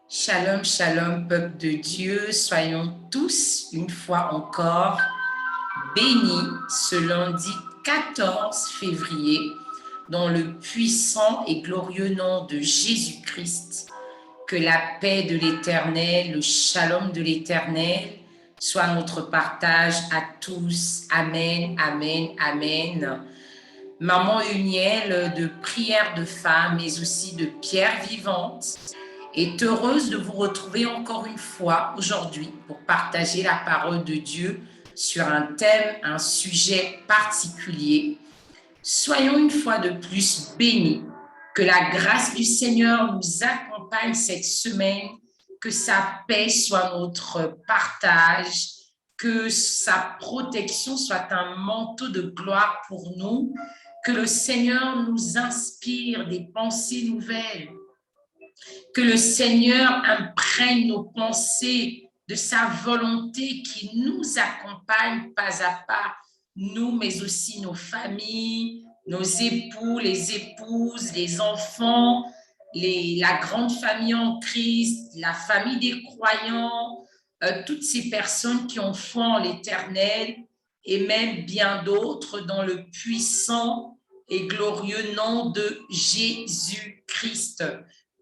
Shalom, shalom, peuple de Dieu, soyons tous une fois encore bénis ce lundi 14 février dans le puissant et glorieux nom de Jésus-Christ. Que la paix de l'Éternel, le shalom de l'Éternel soit notre partage à tous. Amen, amen, amen. Maman Unielle de prière de femme, mais aussi de pierre vivante, est heureuse de vous retrouver encore une fois aujourd'hui pour partager la parole de Dieu sur un thème, un sujet particulier. Soyons une fois de plus bénis. Que la grâce du Seigneur nous accompagne cette semaine, que sa paix soit notre partage, que sa protection soit un manteau de gloire pour nous, que le Seigneur nous inspire des pensées nouvelles, que le Seigneur imprègne nos pensées de sa volonté qui nous accompagne pas à pas, nous, mais aussi nos familles, nos époux, les épouses, les enfants, la grande famille en Christ, la famille des croyants, toutes ces personnes qui ont foi en l'Éternel et même bien d'autres dans le puissant et glorieux nom de Jésus-Christ.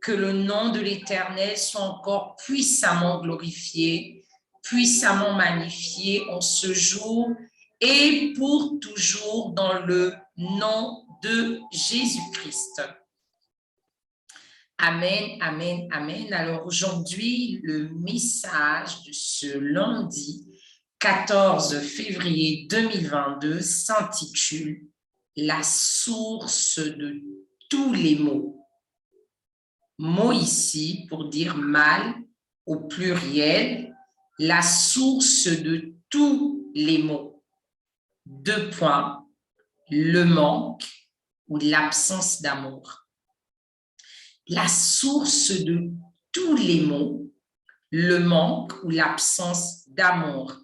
Que le nom de l'Éternel soit encore puissamment glorifié, puissamment magnifié en ce jour et pour toujours dans le nom de Jésus-Christ. Amen, amen, amen. Alors aujourd'hui, le message de ce lundi 14 février 2022 s'intitule « La source de tous les maux ». Mot ici pour dire mal au pluriel, la source de tous les maux. 2 points, le manque ou l'absence d'amour. La source de tous les maux, le manque ou l'absence d'amour.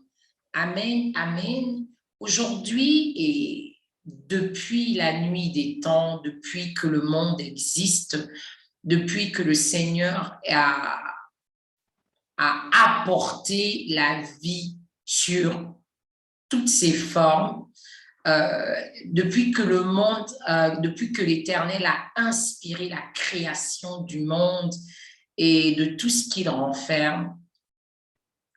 Amen, amen. Aujourd'hui et depuis la nuit des temps, depuis que le monde existe, depuis que le Seigneur a apporté la vie sur toutes ses formes, depuis que le monde, depuis que l'Éternel a inspiré la création du monde et de tout ce qu'il renferme,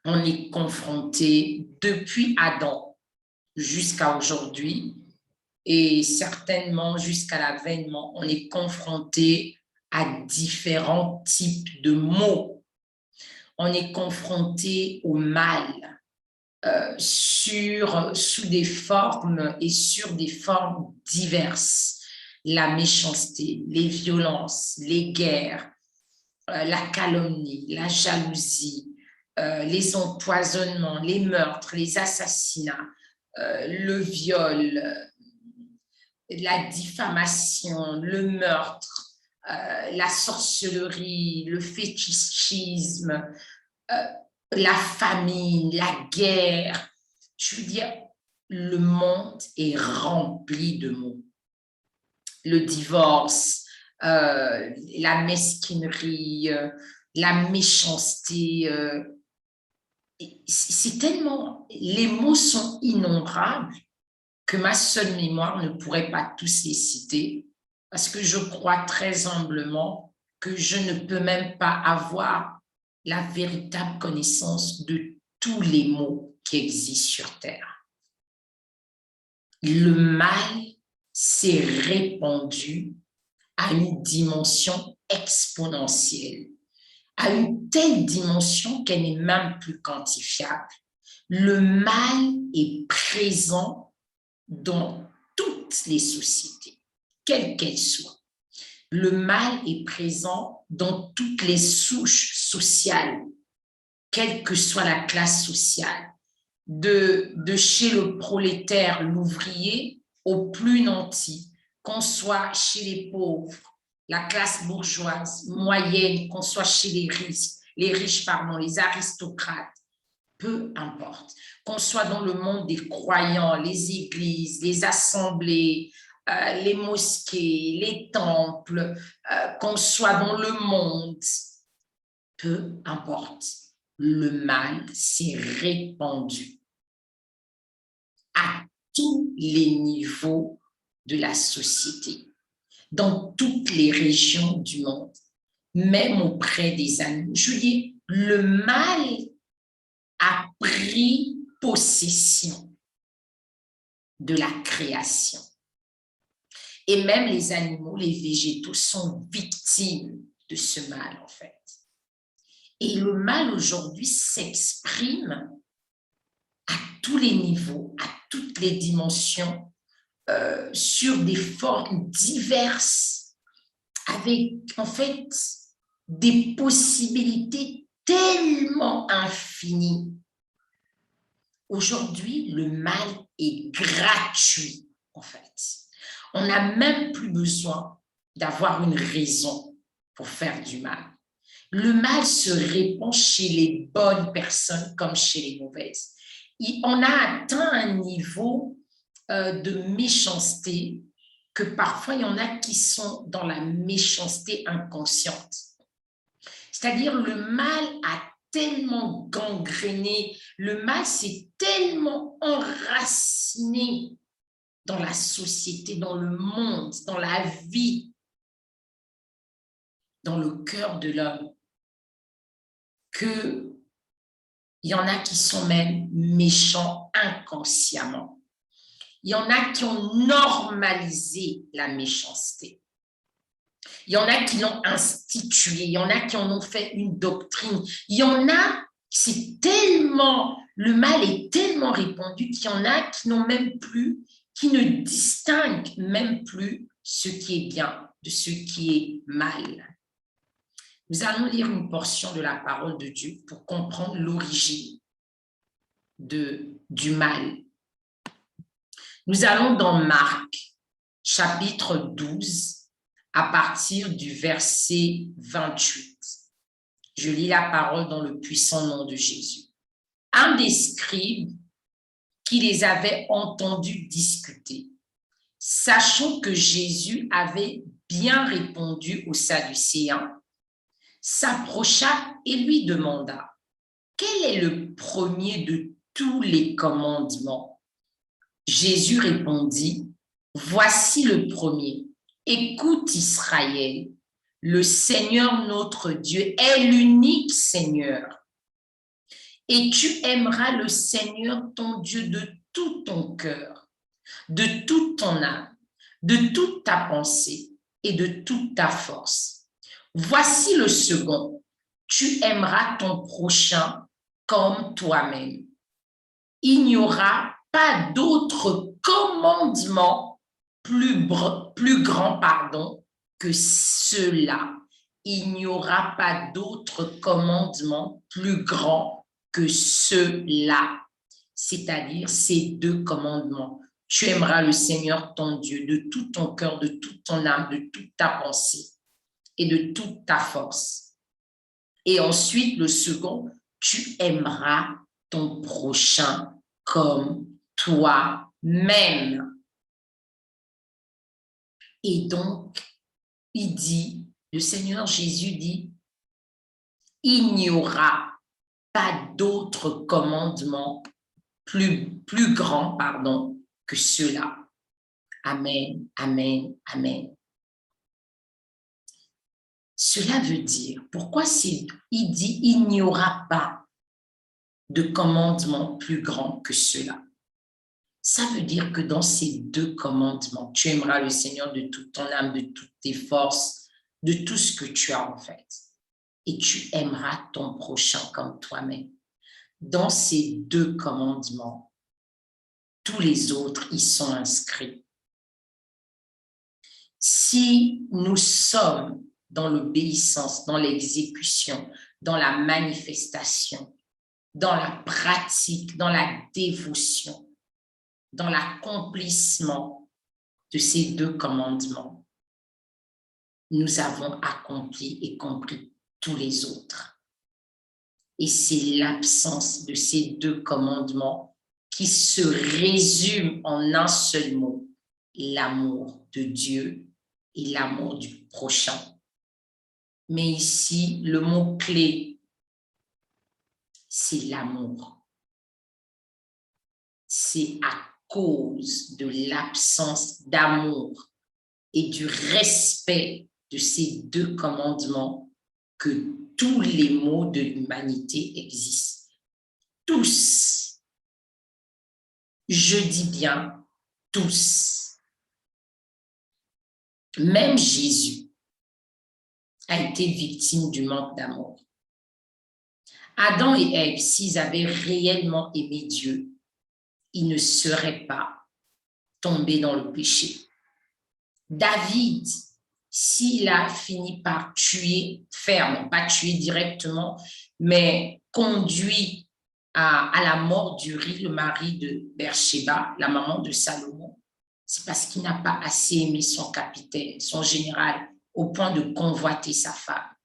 on est confronté depuis Adam jusqu'à aujourd'hui et certainement jusqu'à l'avènement, on est confronté à différents types de maux. On est confronté au mal sous des formes et sur des formes diverses. La méchanceté, les violences, les guerres, la calomnie, la jalousie, les empoisonnements, les meurtres, les assassinats, le viol, la diffamation, le meurtre, la sorcellerie, le fétichisme, la famine, la guerre. Je veux dire, le monde est rempli de maux. Le divorce, la mesquinerie, la méchanceté. C'est tellement... Les mots sont innombrables que ma seule mémoire ne pourrait pas tous les citer, parce que je crois très humblement que je ne peux même pas avoir la véritable connaissance de tous les mots qui existent sur Terre. Le mal s'est répandu à une dimension exponentielle, à une telle dimension qu'elle n'est même plus quantifiable. Le mal est présent dans toutes les sociétés, quelles qu'elles soient. Le mal est présent dans toutes les souches sociales, quelle que soit la classe sociale, de chez le prolétaire, l'ouvrier, au plus nanti, qu'on soit chez les pauvres, la classe bourgeoise, moyenne, qu'on soit chez les riches, les aristocrates, peu importe. Qu'on soit dans le monde des croyants, les églises, les assemblées, les mosquées, les temples, qu'on soit dans le monde, peu importe, le mal s'est répandu à tous les niveaux de la société, dans toutes les régions du monde, même auprès des animaux. Je veux dire, le mal a pris possession de la création. Et même les animaux, les végétaux sont victimes de ce mal, en fait. Et le mal aujourd'hui s'exprime à tous les niveaux, à toutes les dimensions, sur des formes diverses, avec en fait des possibilités tellement infinies. Aujourd'hui, le mal est gratuit, en fait. On n'a même plus besoin d'avoir une raison pour faire du mal. Le mal se répand chez les bonnes personnes comme chez les mauvaises. On a atteint un niveau de méchanceté que parfois il y en a qui sont dans la méchanceté inconsciente. C'est-à-dire le mal a tellement gangréné, le mal s'est tellement enraciné dans la société, dans le monde, dans la vie, dans le cœur de l'homme, qu'il y en a qui sont même méchants inconsciemment. Il y en a qui ont normalisé la méchanceté. Il y en a qui l'ont instituée, il y en a qui en ont fait une doctrine. Il y en a, c'est tellement, le mal est tellement répandu qu'il y en a qui n'ont même plus, qui ne distinguent même plus ce qui est bien de ce qui est mal. Nous allons lire une portion de la parole de Dieu pour comprendre l'origine du mal. Nous allons dans Marc, chapitre 12, à partir du verset 28. Je lis la parole dans le puissant nom de Jésus. Un des scribes qui les avait entendus discuter, sachant que Jésus avait bien répondu aux Sadducéens, s'approcha et lui demanda « Quel est le premier de tous les commandements ?» Jésus répondit « Voici le premier. Écoute Israël, le Seigneur notre Dieu est l'unique Seigneur. Et tu aimeras le Seigneur ton Dieu de tout ton cœur, de toute ton âme, de toute ta pensée et de toute ta force. Voici le second. Tu aimeras ton prochain comme toi-même. Il n'y aura pas d'autre commandement plus grand que cela. Il n'y aura pas d'autre commandement plus grand que cela. C'est-à-dire ces deux commandements. Tu aimeras le Seigneur ton Dieu de tout ton cœur, de toute ton âme, de toute ta pensée et de toute ta force. Et ensuite, le second, tu aimeras ton prochain comme toi-même. Et donc, il dit, le Seigneur Jésus dit, il n'y aura pas d'autre commandement plus grand que cela. Amen, amen, amen. Cela veut dire, pourquoi il dit, il n'y aura pas de commandement plus grand que cela. Ça veut dire que dans ces deux commandements, tu aimeras le Seigneur de toute ton âme, de toutes tes forces, de tout ce que tu as en fait. Et tu aimeras ton prochain comme toi-même. Dans ces deux commandements, tous les autres y sont inscrits. Si nous sommes dans l'obéissance, dans l'exécution, dans la manifestation, dans la pratique, dans la dévotion, dans l'accomplissement de ces deux commandements, nous avons accompli et compris tous les autres. Et c'est l'absence de ces deux commandements qui se résume en un seul mot, l'amour de Dieu et l'amour du prochain. Mais ici, le mot-clé, c'est l'amour. C'est à cause de l'absence d'amour et du respect de ces deux commandements que tous les maux de l'humanité existent. Tous. Je dis bien tous. Même Jésus a été victime du manque d'amour. Adam et Ève, s'ils avaient réellement aimé Dieu, ils ne seraient pas tombés dans le péché. David, s'il a fini par tuer, non pas tuer directement, mais conduit à la mort d'Uri, le mari de Bersheba, la maman de Salomon, c'est parce qu'il n'a pas assez aimé son capitaine, son général, au point de convoiter sa femme.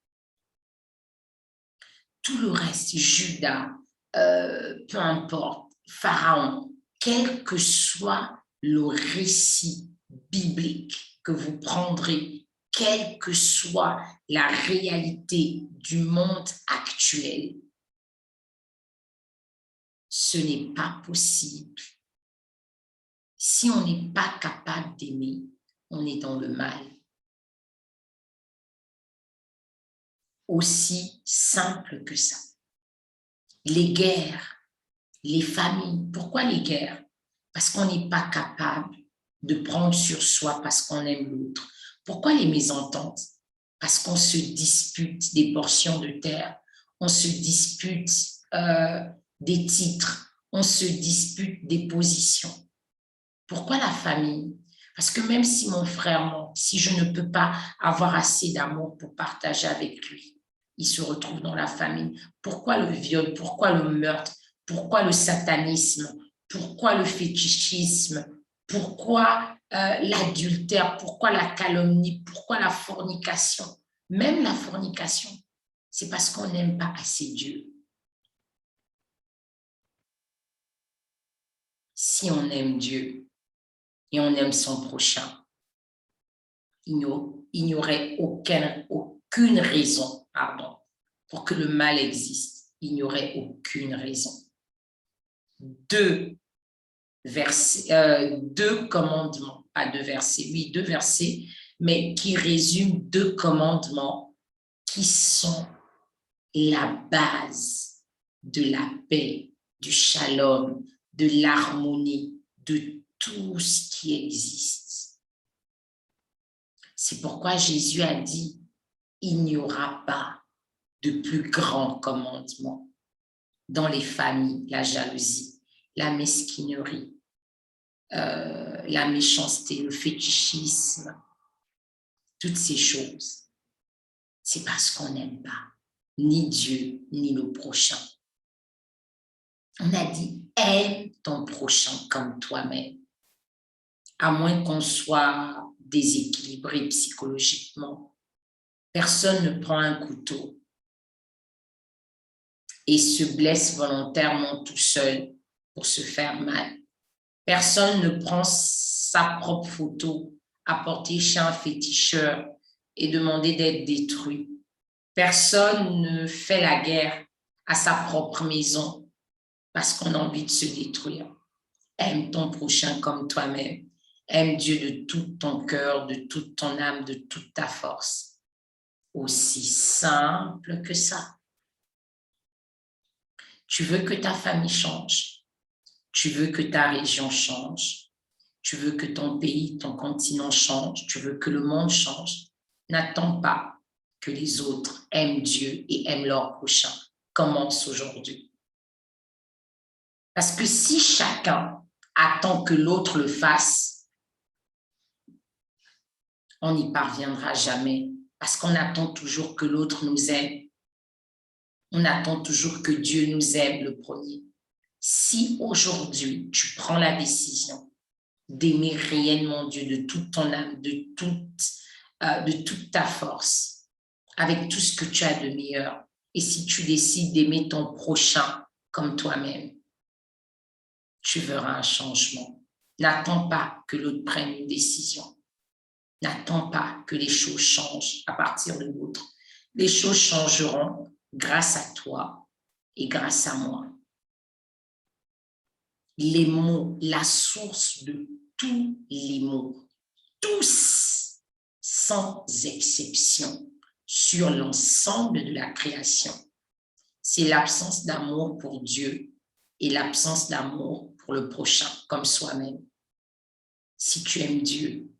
Tout le reste, Judas, peu importe, Pharaon, quel que soit le récit biblique que vous prendrez, quelle que soit la réalité du monde actuel, ce n'est pas possible. Si on n'est pas capable d'aimer, on est dans le mal. Aussi simple que ça. Les guerres, les familles. Pourquoi les guerres? Parce qu'on n'est pas capable de prendre sur soi parce qu'on aime l'autre. Pourquoi les mésententes? Parce qu'on se dispute des portions de terre, on se dispute des titres, on se dispute des positions. Pourquoi la famille? Parce que même si mon frère manque, si je ne peux pas avoir assez d'amour pour partager avec lui, il se retrouve dans la famille. Pourquoi le viol? Pourquoi le meurtre? Pourquoi le satanisme? Pourquoi le fétichisme? Pourquoi l'adultère? Pourquoi la calomnie? Pourquoi la fornication? Même la fornication, c'est parce qu'on n'aime pas assez Dieu. Si on aime Dieu et on aime son prochain, il n'y aurait aucune raison, pour que le mal existe. Il n'y aurait aucune raison. Deux commandements, pas deux versets, oui, deux versets, mais qui résument deux commandements qui sont la base de la paix, du shalom, de l'harmonie, de tout ce qui existe. C'est pourquoi Jésus a dit, il n'y aura pas de plus grand commandement dans les familles, la jalousie, la mesquinerie, la méchanceté, le fétichisme, toutes ces choses. C'est parce qu'on n'aime pas ni Dieu, ni le prochain. On a dit, aime ton prochain comme toi-même. À moins qu'on soit déséquilibré psychologiquement, personne ne prend un couteau et se blesse volontairement tout seul pour se faire mal. Personne ne prend sa propre photo à porter chez un féticheur et demander d'être détruit. Personne ne fait la guerre à sa propre maison parce qu'on a envie de se détruire. Aime ton prochain comme toi-même. Aime Dieu de tout ton cœur, de toute ton âme, de toute ta force. Aussi simple que ça. Tu veux que ta famille change. Tu veux que ta région change. Tu veux que ton pays, ton continent change. Tu veux que le monde change. N'attends pas que les autres aiment Dieu et aiment leur prochain. Commence aujourd'hui. Parce que si chacun attend que l'autre le fasse, on n'y parviendra jamais. Parce qu'on attend toujours que l'autre nous aime. On attend toujours que Dieu nous aime le premier. Si aujourd'hui, tu prends la décision d'aimer réellement Dieu de toute ton âme, de toute ta force, avec tout ce que tu as de meilleur, et si tu décides d'aimer ton prochain comme toi-même, tu verras un changement. N'attends pas que l'autre prenne une décision. N'attends pas que les choses changent à partir de l'autre. Les choses changeront grâce à toi et grâce à moi. Les mots, la source de tous les mots, tous, sans exception, sur l'ensemble de la création, c'est l'absence d'amour pour Dieu et l'absence d'amour pour le prochain, comme soi-même. Si tu aimes Dieu,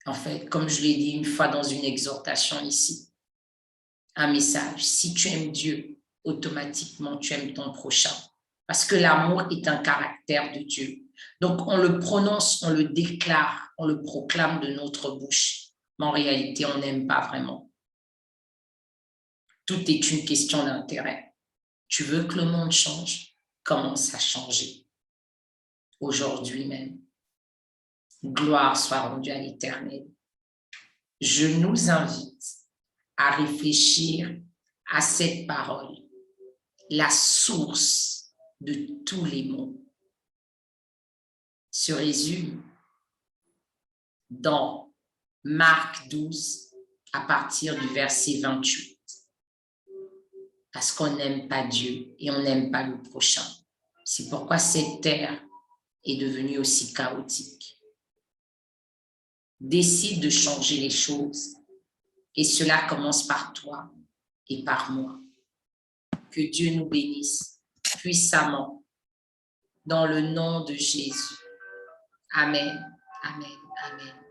en fait, comme je l'ai dit une fois dans une exhortation ici, un message, si tu aimes Dieu, automatiquement tu aimes ton prochain. Parce que l'amour est un caractère de Dieu. Donc on le prononce, on le déclare, on le proclame de notre bouche. Mais en réalité, on n'aime pas vraiment. Tout est une question d'intérêt. Tu veux que le monde change? Commence à changer. Aujourd'hui même. Gloire soit rendue à l'Éternel. Je nous invite à réfléchir à cette parole, la source de tous les mots se résume dans Marc 12 à partir du verset 28. Parce qu'on n'aime pas Dieu et on n'aime pas le prochain. C'est pourquoi cette terre est devenue aussi chaotique. Décide de changer les choses et cela commence par toi et par moi. Que Dieu nous bénisse puissamment dans le nom de Jésus. Amen, amen, amen.